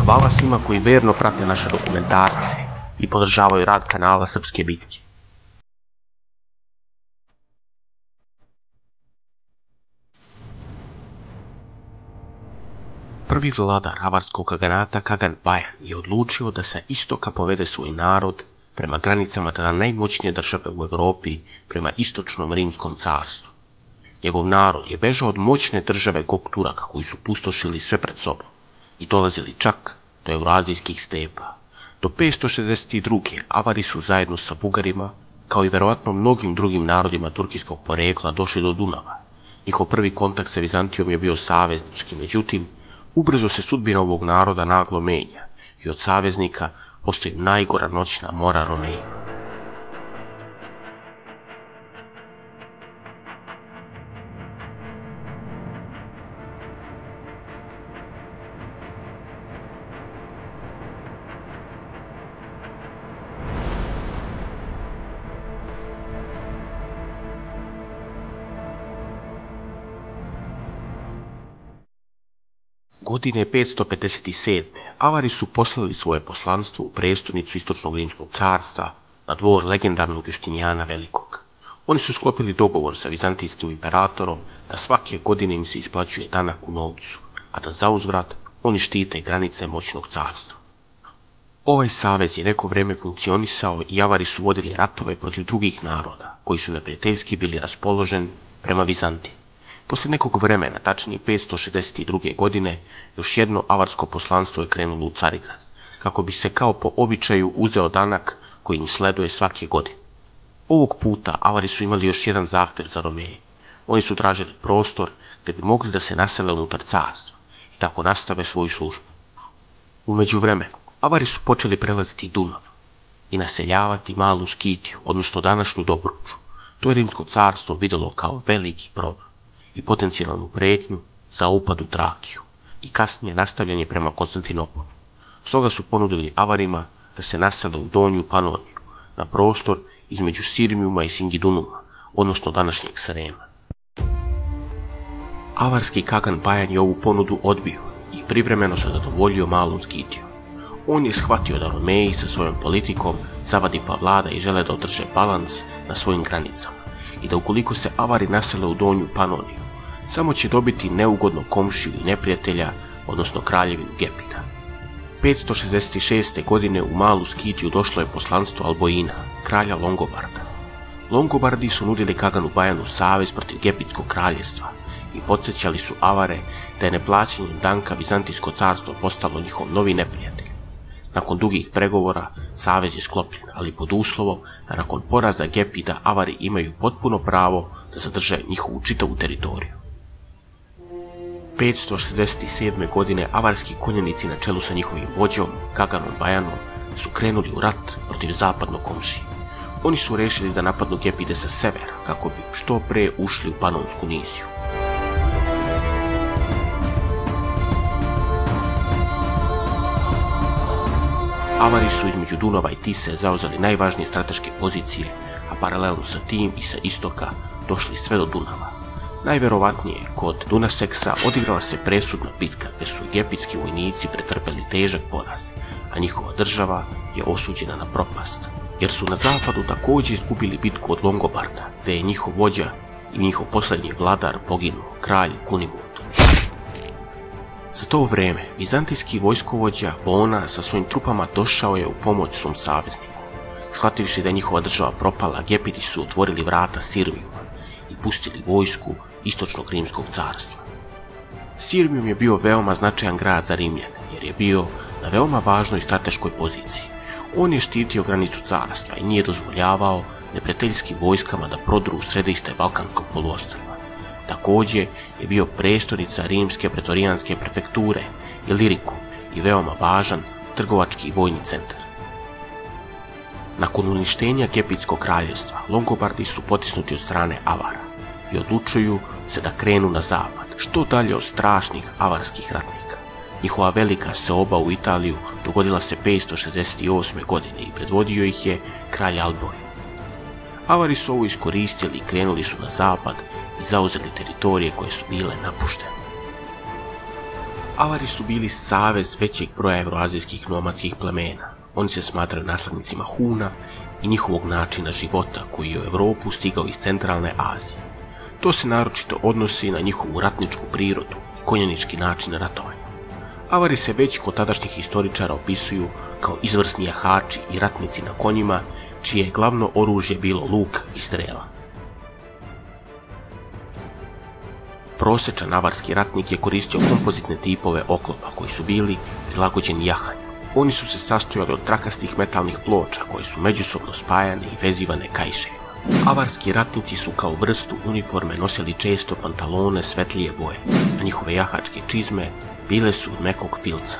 Hvala svima koji verno prate naše dokumentarce i podržavaju rad kanala Srpske bitke. Prvi vladar avarskog kaganata Kagan Bajan je odlučio da sa istoka povede svoj narod prema granicama tada najmoćnije države u Evropi, prema istočnom rimskom carstvu. Njegov narod je bežao od moćne države Gokturaka koji su pustošili sve pred sobom i dolazili čak do eurazijskih stepa. Do 562. Avari su zajedno sa Bugarima, kao i verovatno mnogim drugim narodima turkijskog porekla, došli do Dunava. Njihov prvi kontakt sa Vizantijom je bio saveznički, međutim, ubrzo se sudbina ovog naroda naglo menja i od saveznika postoji najgora noćna mora Romejima. Godine 557. Avari su poslali svoje poslanstvo u prestonicu istočnog rimskog carstva na dvor legendarnog Justinijana Velikog. Oni su sklopili dogovor sa vizantijskim imperatorom da svake godine im se isplaćuje danak u novcu, a da zauzvrat oni štite granice moćnog carstva. Ovaj savez je neko vreme funkcionisao i Avari su vodili ratove protiv drugih naroda koji su neprijateljski bili raspoloženi prema Vizantiji. Poslije nekog vremena, tačnije 562. godine, još jedno avarsko poslanstvo je krenulo u Carigrad, kako bi se kao po običaju uzeo danak koji im sleduje svake godine. Ovog puta Avari su imali još jedan zahtjev za Romeje. Oni su tražili prostor gdje bi mogli da se nasele unutar carstva i tako nastave svoju službu. U međuvremenu, Avari su počeli prelaziti Dunav i naseljavati malu Skitiju, odnosno današnju Dobruču. To je rimsko carstvo vidjelo kao veliki problem i potencijalnu prijetnju za upad u Trakiju i kasnije nastavljanje prema Konstantinopolu. Stoga su ponudili Avarima da se nasele u Donju Panoniju, na prostor između Sirmijuma i Singidunuma, odnosno današnjeg Srema. Avarski Kagan Bajan je ovu ponudu odbio i privremeno se zadovoljio malom Skitijom. On je shvatio da Romeji sa svojom politikom zavadi pa vlada i žele da održe balans na svojim granicama i da ukoliko se Avari nasele u Donju Panoniju, samo će dobiti neugodno komšiju i neprijatelja, odnosno kraljevinu Gepida. 566. godine u malu Skitiju došlo je poslanstvo Alboina, kralja Longobarda. Longobardi su nudili Kaganu Bajanu savez protiv Gepidskog kraljevstva i podsjećali su Avare da je neplaćanjem danka Vizantijsko carstvo postalo njihov novi neprijatelj. Nakon dugih pregovora, savez je sklopljen, ali pod uslovom da nakon poraza Gepida Avari imaju potpuno pravo da zadrže njihovu čitavu teritoriju. 567. godine avarski konjanici na čelu sa njihovim vođom, Kaganom Bajanom, su krenuli u rat protiv zapadnog komšije. Oni su rešili da napadnu Gepide sa severa, kako bi što pre ušli u Panonsku niziju. Avari su između Dunava i Tise zauzeli najvažnije strateške pozicije, a paralelno sa tim i sa istoka došli sve do Dunava. Najverovatnije, kod Dunaseksa odigrala se presudna bitka gdje su gepidski vojnici pretrpeli težak poraz, a njihova država je osuđena na propast, jer su na zapadu također izgubili bitku od Longobarda, gdje je njihov vođa i njihov posljednji vladar poginuo, kralj Kunimund. Za to vrijeme, vizantijski vojskovođa Bona sa svojim trupama došao je u pomoć svom savezniku. Shvativši da je njihova država propala, Gepidi su otvorili vrata Sirmijuma i pustili vojsku istočnog rimskog carstva. Sirmijum je bio veoma značajan grad za Rimljane, jer je bio na veoma važnoj strateškoj poziciji. On je štitio granicu carstva i nije dozvoljavao neprijateljskim vojskama da prodru u središte Balkanskog poluostrva. Također je bio prestonica rimske pretorijanske prefekture Ilirikum i veoma važan trgovački i vojni centar. Nakon uništenja Gepidskog kraljevstva, Longobardi su potisnuti od strane Avara i odlučuju se da krenu na zapad, što dalje od strašnih avarskih ratnika. Njihova velika seoba u Italiju dogodila se 568. godine i predvodio ih je kralj Alboj. Avari su ovo iskoristili i krenuli su na zapad i zauzeli teritorije koje su bile napuštene. Avari su bili savez većeg broja evroazijskih nomadskih plemena. Oni se smatraju naslednicima Huna i njihovog načina života koji je u Europu stigao iz centralne Azije. To se naročito odnosi na njihovu ratničku prirodu i konjanički način ratovanja. Avari se već kod tadašnjih historičara opisuju kao izvrsni jahači i ratnici na konjima, čije je glavno oružje bilo luk i strela. Prosječan avarski ratnik je koristio kompozitne tipove oklopa koji su bili prilagođeni jahanju. Oni su se sastojali od trakastih metalnih ploča koje su međusobno spajane i vezivane kaiševima. Avarski ratnici su kao vrstu uniforme nosili često pantalone svetlije boje, a njihove jahačke čizme bile su od mekog filca.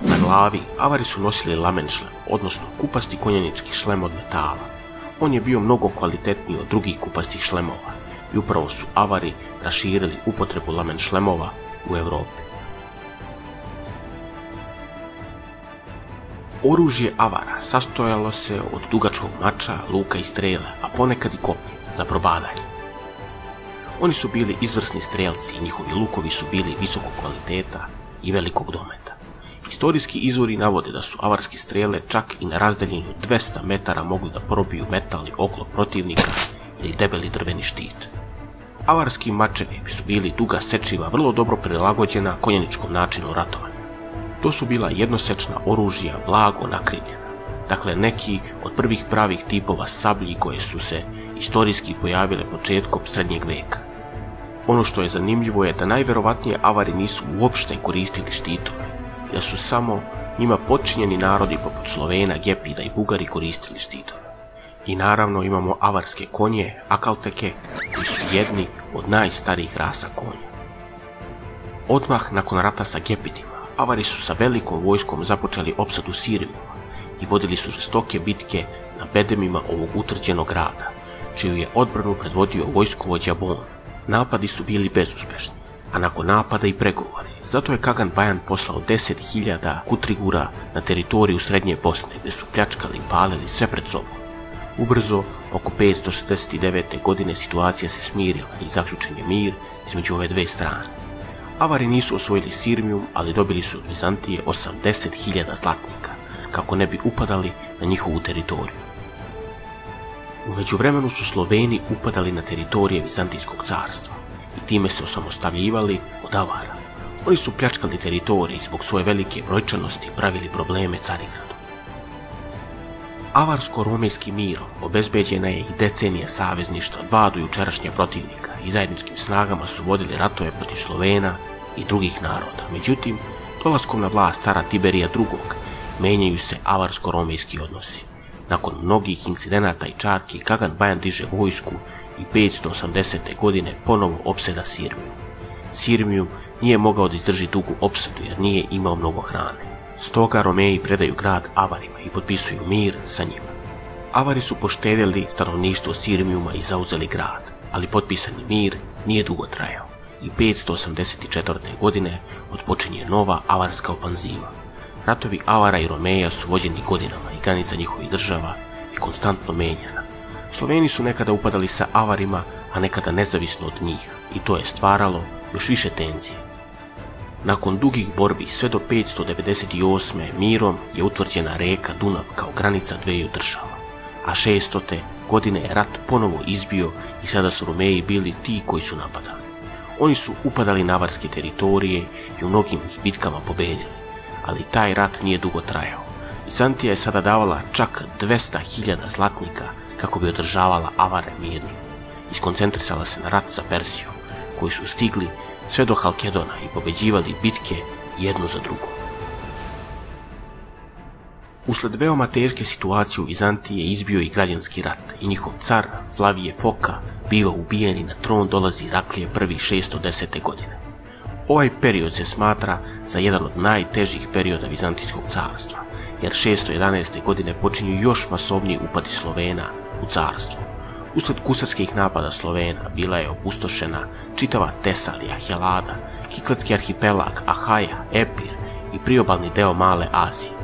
Na glavi Avari su nosili lamen šlem, odnosno kupasti konjanički šlem od metala. On je bio mnogo kvalitetniji od drugih kupastih šlemova i upravo su Avari raširili upotrebu lamen šlemova u Europi. Oružje Avara sastojalo se od dugačkog mača, luka i strele, a ponekad i koplja za probadanje. Oni su bili izvrsni strelci i njihovi lukovi su bili visokog kvaliteta i velikog dometa. Historijski izvori navode da su avarske strele čak i na razdaljini od 200 metara mogli da probiju metalni oklop protivnika ili debeli drveni štit. Avarski mačevi su bili duga sečiva vrlo dobro prilagođena konjaničkom načinu ratovanja. To su bila jednosečna oružja blago nakrivljena, dakle neki od prvih pravih tipova sablji koje su se istorijski pojavile početkom srednjeg veka. Ono što je zanimljivo je da najverovatnije Avari nisu uopšte koristili štitove, da su samo njima podčinjeni narodi poput Slovena, Gepida i Bugari koristili štitove. I naravno imamo avarske konje, akalteke, koji su jedni od najstarijih rasa konja. Odmah nakon rata sa Gepidima, Avari su sa velikom vojskom započeli opsadu Sirmijuma i vodili su žestoke bitke na bedemima ovog utvrđenog grada, čiju je odbranu predvodio vojskovođa Bon. Napadi su bili bezuspešni, a nakon napada i pregovori. Zato je Kagan Bajan poslao 10.000 kutrigura na teritoriju Srednje Bosne, gdje su pljačkali i palili sve pred sobom. Ubrzo, oko 569. godine situacija se smirila i zaključen je mir između ove dve strane. Avari nisu osvojili Sirmijum, ali dobili su od Vizantije 80.000 zlatnika, kako ne bi upadali na njihovu teritoriju. U međuvremenu su Sloveni upadali na teritorije Vizantijskog carstva i time se osamostavljivali od Avara. Oni su pljačkali teritorije i zbog svoje velike brojčanosti pravili probleme Carigradu. Avarsko-romejskim mirom obezbeđena je i decenija savezništva dva dojučerašnja protivnika i zajedničkim snagama su vodili ratove protiv Slovena i drugih naroda. Međutim, dolaskom na vlast cara Tiberija II. Menjaju se avarsko-romejski odnosi. Nakon mnogih incidenata i čarki, Kagan Bajan diže vojsku i 580. godine ponovo opseda Sirmiju. Sirmiju nije mogao da izdrži dugu opsadu jer nije imao mnogo hrane. Stoga Romeji predaju grad Avarima i potpisuju mir sa njima. Avari su poštedjeli stanovništvo Sirmijuma i zauzeli grad, ali potpisani mir nije dugo trajao i 584. godine otpočinje nova avarska ofanziva. Ratovi Avara i Romeja su vođeni godinama i granica njihovih država je konstantno menjana. Sloveni su nekada upadali sa Avarima, a nekada nezavisno od njih i to je stvaralo još više tenzije. Nakon dugih borbi sve do 598. mirom je utvrđena reka Dunav kao granica dveju država, a 600. godine je rat ponovo izbio i sada su Romeji bili ti koji su napadali. Oni su upadali na avarske teritorije i u mnogim bitkama pobedili, ali taj rat nije dugo trajao. Vizantija je sada davala čak 200.000 zlatnika kako bi održavala Avare mirnim. Iskoncentrisala se na rat sa Persijom, koji su stigli sve do Halkedona i pobeđivali bitke jednu za drugu. Usled veoma teške situacije u Vizantiji je izbio i građanski rat i njihov car Flavije Foka bio ubijen i na tron dolazi Iraklije I 610. godine. Ovaj period se smatra za jedan od najtežih perioda Vizantijskog carstva, jer 611. godine počinju još masovniji upadi Slovena u carstvo. Usled gusarskih napada Slovena bila je opustošena čitava Tesalija, Helada, Kikladski arhipelag, Ahaja, Epir i priobalni deo Male Azije.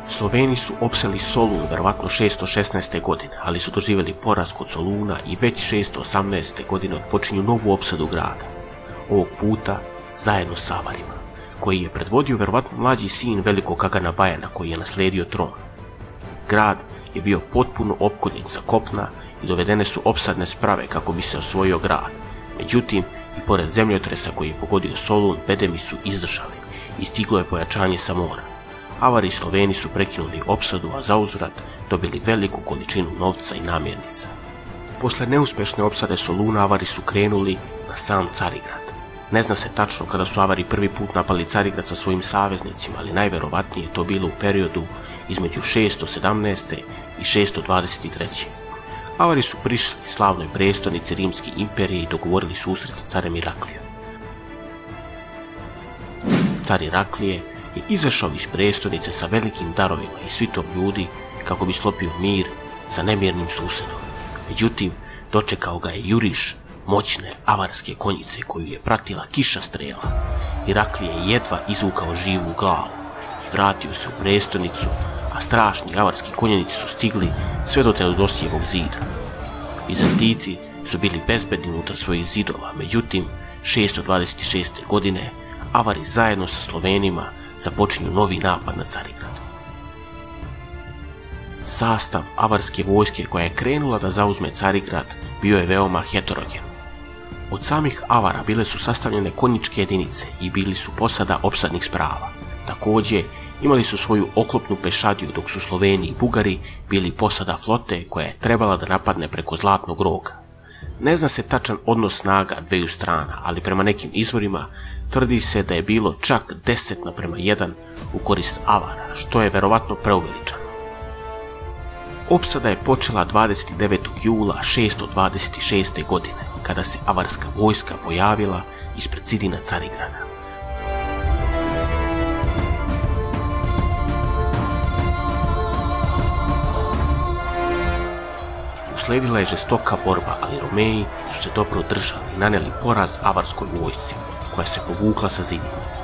Sloveni su opseli Solun verovatno 616. godine, ali su doživjeli poraz kod Soluna i već 618. godine otpočinju novu opsadu grada. Ovog puta zajedno s Avarima, koji je predvodio verovatno mlađi sin velikog Kagana Bajana koji je naslijedio tron. Grad je bio potpuno opkoljen sa kopna i dovedene su opsadne sprave kako bi se osvojio grad. Međutim, i pored zemljotresa koji je pogodio Solun, bedemi su izdržali i stiglo je pojačanje sa mora. Avari i Sloveni su prekinuli opsadu, a zauzvrat dobili veliku količinu novca i namirnica. Posle neuspešne opsade Soluna, Avari su krenuli na sam Carigrad. Ne zna se tačno kada su Avari prvi put napali Carigrad sa svojim saveznicima, ali najverovatnije je to bilo u periodu između 617. i 623. Avari su prišli slavnoj prestonici Rimske imperije i dogovorili susret sa carem Iraklijom. Car Iraklije je izašao iz prestonice sa velikim darovima i svitom ljudi kako bi sklopio mir sa nemirnim susedom. Međutim, dočekao ga je juriš moćne avarske konjice koju je pratila kiša strela. Iraklije je jedva izvukao živu glavu i vratio se u prestonicu, a strašni avarski konjenici su stigli sve do Teodosijevog zida. Vizantijci su bili bezbedni unutar svojih zidova, međutim, 626. godine Avari zajedno sa Slovenima započinju novi napad na Carigrad. Sastav avarske vojske koja je krenula da zauzme Carigrad bio je veoma heterogen. Od samih Avara bile su sastavljene konjičke jedinice i bili su posada opsadnih sprava. Također, imali su svoju oklopnu pešadiju, dok su Sloveni i Bugari bili posada flote koja je trebala da napadne preko Zlatnog Roga. Ne zna se tačan odnos snaga dveju strana, ali prema nekim izvorima tvrdi se da je bilo čak 10:1 u korist Avara, što je verovatno preuveličano. Opsada je počela 29. jula 626. godine, kada se avarska vojska pojavila ispred zidina Carigrada. Usledila je žestoka borba, ali Romeji su se dobro držali i naneli poraz avarskoj vojsci, koja se povukla sa zidina.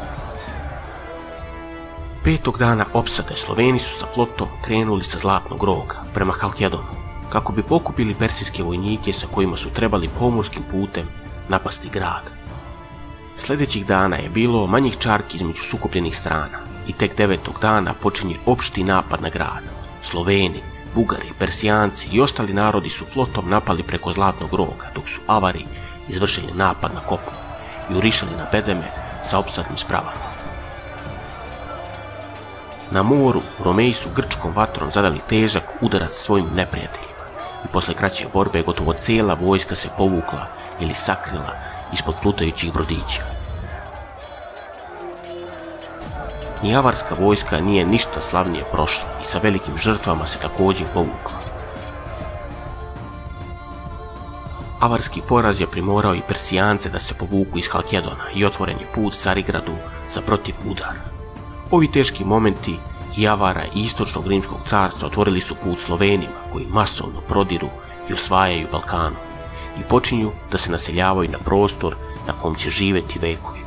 5. dana opsade Sloveni su sa flotom krenuli sa Zlatnog Roga prema Halkedonu, kako bi pokupili persijske vojnike sa kojima su trebali pomorskim putem napasti grad. Sljedećih dana je bilo manjih čarki između sukobljenih strana i tek 9. dana počinje opšti napad na grad. Sloveni, Bugari, Persijanci i ostali narodi su flotom napali preko Zlatnog Roga, dok su Avari izvršili napad na kopnu i jurišali na bedeme sa opsadnim spravama. Na moru Romeji su grčkom vatrom zadali težak udarac svojim neprijateljima i posle kraće borbe gotovo cijela vojska se povukla ili sakrila ispod plutajućih brodića. Ni avarska vojska nije ništa slavnije prošla i sa velikim žrtvama se također povukla. Avarski poraz je primorao i Persijance da se povuku iz Halkedona i otvoren je put Carigradu za protiv udar. Ovi teški momenti i Avara i istočnog rimskog carstva otvorili su put Slovenima koji masovno prodiru i osvajaju Balkanu i počinju da se naseljavaju na prostor na kom će živjeti vekovi.